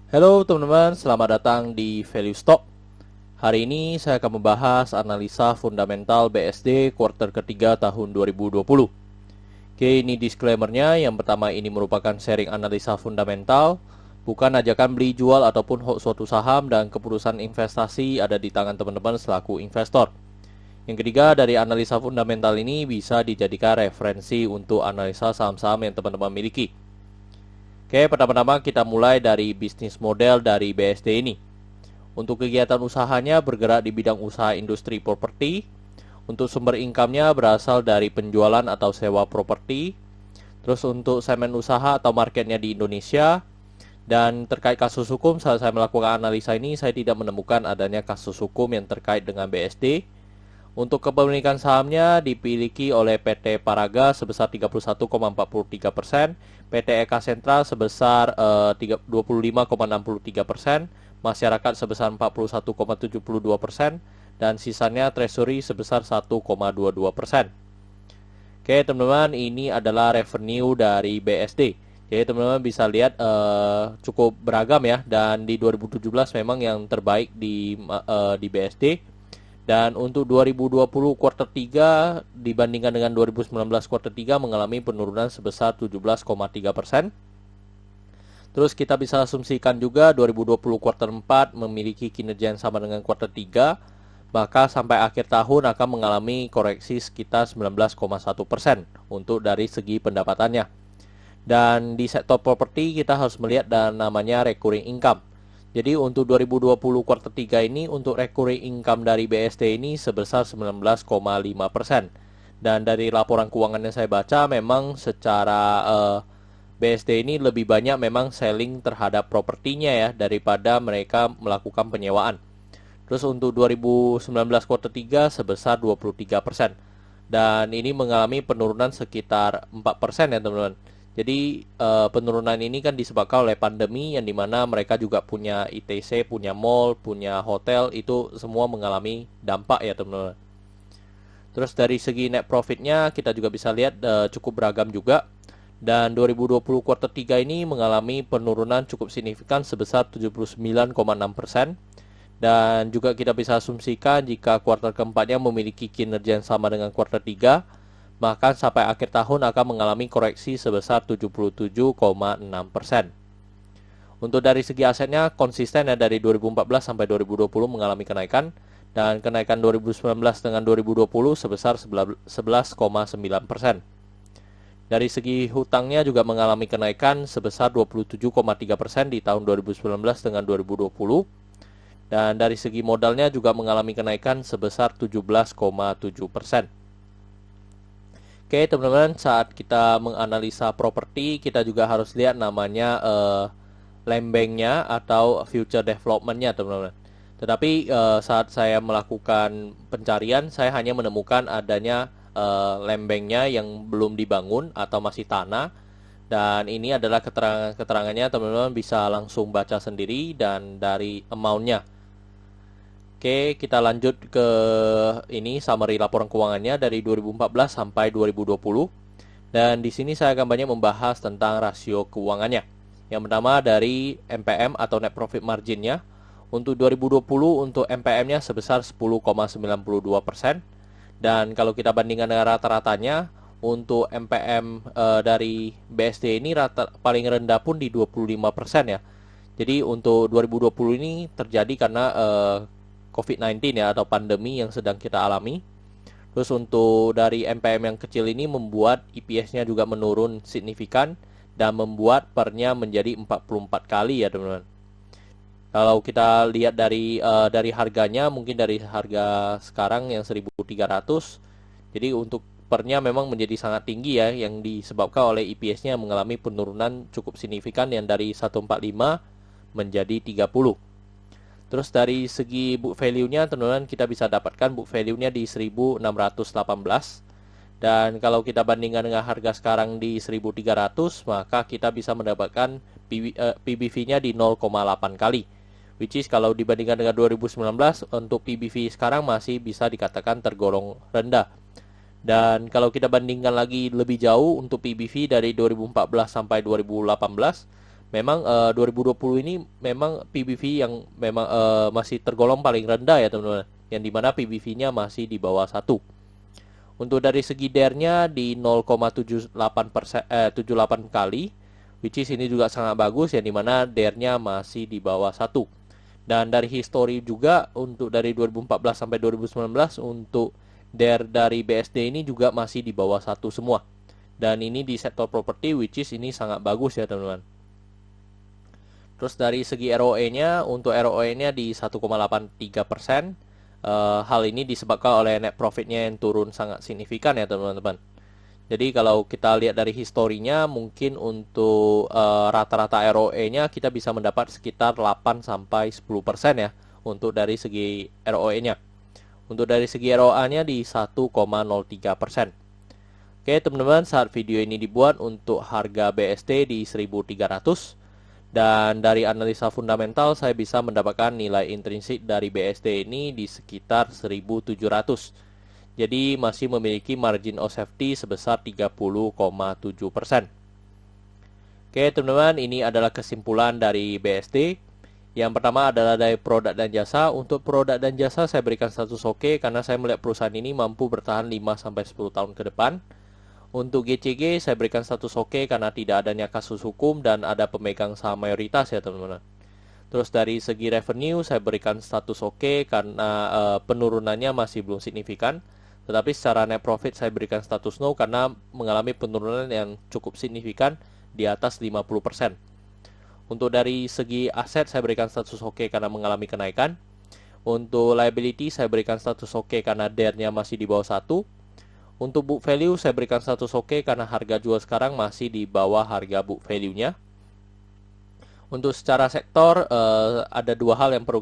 Halo teman-teman, selamat datang di Value Stock. Hari ini saya akan membahas analisa fundamental BSD kuartal ketiga tahun 2020. Oke, ini disclaimer-nya. Yang pertama, ini merupakan sharing analisa fundamental, bukan ajakan beli jual ataupun hold suatu saham, dan keputusan investasi ada di tangan teman-teman selaku investor. Yang ketiga, dari analisa fundamental ini bisa dijadikan referensi untuk analisa saham-saham yang teman-teman miliki. Oke, pertama-tama kita mulai dari bisnis model dari BSD ini. Untuk kegiatan usahanya bergerak di bidang usaha industri properti. Untuk sumber income-nya berasal dari penjualan atau sewa properti. Terus untuk segmen usaha atau marketnya di Indonesia. Dan terkait kasus hukum, saat saya melakukan analisa ini, saya tidak menemukan adanya kasus hukum yang terkait dengan BSD. Untuk kepemilikan sahamnya dimiliki oleh PT Paraga sebesar 31,43%, PT Eka Sentral sebesar 25,63%, masyarakat sebesar 41,72%, dan sisanya treasury sebesar 1,22%. Oke teman-teman, ini adalah revenue dari BSD. Jadi teman-teman bisa lihat cukup beragam ya, dan di 2017 memang yang terbaik di BSD. Dan untuk 2020 kuartal 3 dibandingkan dengan 2019 kuartal 3 mengalami penurunan sebesar 17,3%. Terus kita bisa asumsikan juga 2020 kuartal 4 memiliki kinerja yang sama dengan kuartal 3, maka sampai akhir tahun akan mengalami koreksi sekitar 19,1% untuk dari segi pendapatannya. Dan di sektor properti kita harus melihat dan namanya recurring income. Jadi untuk 2020 kuartal 3 ini untuk recurring income dari BSD ini sebesar 19,5%. Dan dari laporan keuangan yang saya baca memang secara BSD ini lebih banyak memang selling terhadap propertinya ya daripada mereka melakukan penyewaan. Terus untuk 2019 kuartal 3 sebesar 23%. Dan ini mengalami penurunan sekitar 4% ya teman-teman. Jadi penurunan ini kan disebabkan oleh pandemi yang dimana mereka juga punya ITC, punya mall, punya hotel, itu semua mengalami dampak ya teman-teman. Terus dari segi net profitnya kita juga bisa lihat cukup beragam juga. Dan 2020 kuartal 3 ini mengalami penurunan cukup signifikan sebesar 79,6%. Dan juga kita bisa asumsikan jika kuartal keempatnya memiliki kinerja yang sama dengan kuartal 3, maka sampai akhir tahun akan mengalami koreksi sebesar 77,6%. Untuk dari segi asetnya konsisten ya, dari 2014 sampai 2020 mengalami kenaikan, dan kenaikan 2019 dengan 2020 sebesar 11,9%. Dari segi hutangnya juga mengalami kenaikan sebesar 27,3% di tahun 2019 dengan 2020. Dan dari segi modalnya juga mengalami kenaikan sebesar 17,7%. Oke teman-teman, saat kita menganalisa properti kita juga harus lihat namanya lembengnya atau future development-nya teman-teman. Tetapi saat saya melakukan pencarian saya hanya menemukan adanya lembengnya yang belum dibangun atau masih tanah. Dan ini adalah keterangannya, teman-teman bisa langsung baca sendiri dan dari amount-nya. Oke, kita lanjut ke ini summary laporan keuangannya dari 2014 sampai 2020. Dan di sini saya akan banyak membahas tentang rasio keuangannya. Yang pertama dari NPM atau net profit margin-nya. Untuk 2020 untuk NPM-nya sebesar 10,92%. Dan kalau kita bandingkan dengan rata-ratanya, untuk NPM dari BSD ini paling rendah pun di 25% ya. Jadi untuk 2020 ini terjadi karena COVID-19 ya, atau pandemi yang sedang kita alami. Terus untuk dari NPM yang kecil ini membuat EPS-nya juga menurun signifikan dan membuat pernya menjadi 44 kali ya teman-teman. Kalau kita lihat dari harganya, mungkin dari harga sekarang yang 1.300, jadi untuk pernya memang menjadi sangat tinggi ya, yang disebabkan oleh EPS-nya mengalami penurunan cukup signifikan yang dari 145 menjadi 30. Terus dari segi book value-nya teman-teman kita bisa dapatkan book value-nya di 1618. Dan kalau kita bandingkan dengan harga sekarang di 1300, maka kita bisa mendapatkan PBV-nya di 0,8 kali. Which is kalau dibandingkan dengan 2019 untuk PBV sekarang masih bisa dikatakan tergolong rendah. Dan kalau kita bandingkan lagi lebih jauh untuk PBV dari 2014 sampai 2018, Memang 2020 ini memang PBV yang memang masih tergolong paling rendah ya teman-teman, yang dimana PBV-nya masih di bawah 1. Untuk dari segi DER-nya di 0,78 kali, which is ini juga sangat bagus, yang dimana DER-nya masih di bawah 1. Dan dari histori juga untuk dari 2014 sampai 2019 untuk DER dari BSD ini juga masih di bawah 1 semua. Dan ini di sektor properti, which is ini sangat bagus ya teman-teman. Terus dari segi ROE-nya, untuk ROE-nya di 1,83%. Hal ini disebabkan oleh net profit-nya yang turun sangat signifikan ya teman-teman. Jadi kalau kita lihat dari historinya, mungkin untuk rata-rata ROE-nya kita bisa mendapat sekitar 8-10% ya untuk dari segi ROE-nya. Untuk dari segi ROA-nya di 1,03%. Oke teman-teman, saat video ini dibuat untuk harga BSD di 1.300. Dan dari analisa fundamental saya bisa mendapatkan nilai intrinsik dari BSD ini di sekitar 1.700. Jadi masih memiliki margin of safety sebesar 30,7%. Oke teman-teman, ini adalah kesimpulan dari BSD. Yang pertama adalah dari produk dan jasa. Untuk produk dan jasa saya berikan status oke karena saya melihat perusahaan ini mampu bertahan 5-10 tahun ke depan. Untuk GCG saya berikan status oke karena tidak adanya kasus hukum dan ada pemegang saham mayoritas ya teman-teman. Terus dari segi revenue saya berikan status oke karena penurunannya masih belum signifikan. Tetapi secara net profit saya berikan status no karena mengalami penurunan yang cukup signifikan di atas 50%. Untuk dari segi aset saya berikan status oke karena mengalami kenaikan. Untuk liability saya berikan status oke karena DER-nya masih di bawah 1. Untuk book value saya berikan status oke karena harga jual sekarang masih di bawah harga book value-nya. Untuk secara sektor ada dua hal yang perlu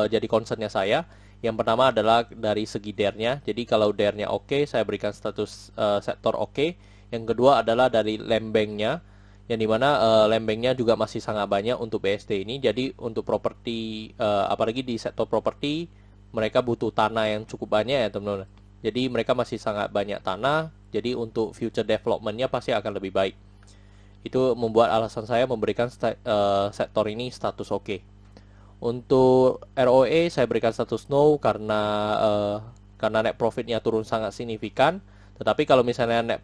jadi concern-nya saya. Yang pertama adalah dari segi DER-nya. Jadi kalau DER-nya oke, saya berikan status sektor oke. Yang kedua adalah dari land bank-nya, yang dimana land bank-nya juga masih sangat banyak untuk BSD ini. Jadi untuk properti, apalagi di sektor properti, mereka butuh tanah yang cukup banyak ya teman-teman. Jadi mereka masih sangat banyak tanah. Jadi untuk future development-nya pasti akan lebih baik. Itu membuat alasan saya memberikan sektor ini status oke. Untuk ROE saya berikan status no karena net profit-nya turun sangat signifikan. Tetapi kalau misalnya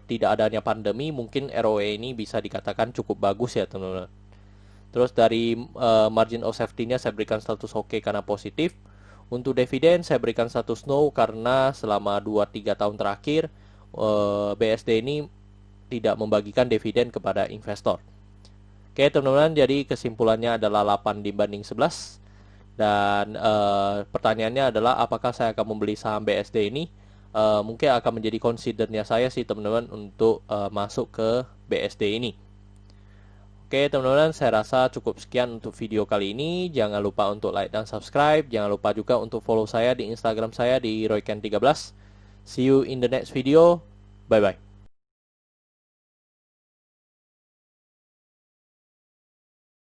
tidak adanya pandemi, mungkin ROE ini bisa dikatakan cukup bagus ya teman-teman. Terus dari margin of safety-nya saya berikan status oke karena positif. Untuk dividen saya berikan status no karena selama 2-3 tahun terakhir BSD ini tidak membagikan dividen kepada investor. Oke teman-teman, jadi kesimpulannya adalah 8/11. Dan pertanyaannya adalah apakah saya akan membeli saham BSD ini? Mungkin akan menjadi considernya saya sih teman-teman untuk masuk ke BSD ini. Oke teman-teman, saya rasa cukup sekian untuk video kali ini. Jangan lupa untuk like dan subscribe. Jangan lupa juga untuk follow saya di Instagram saya di royken13. See you in the next video. Bye-bye.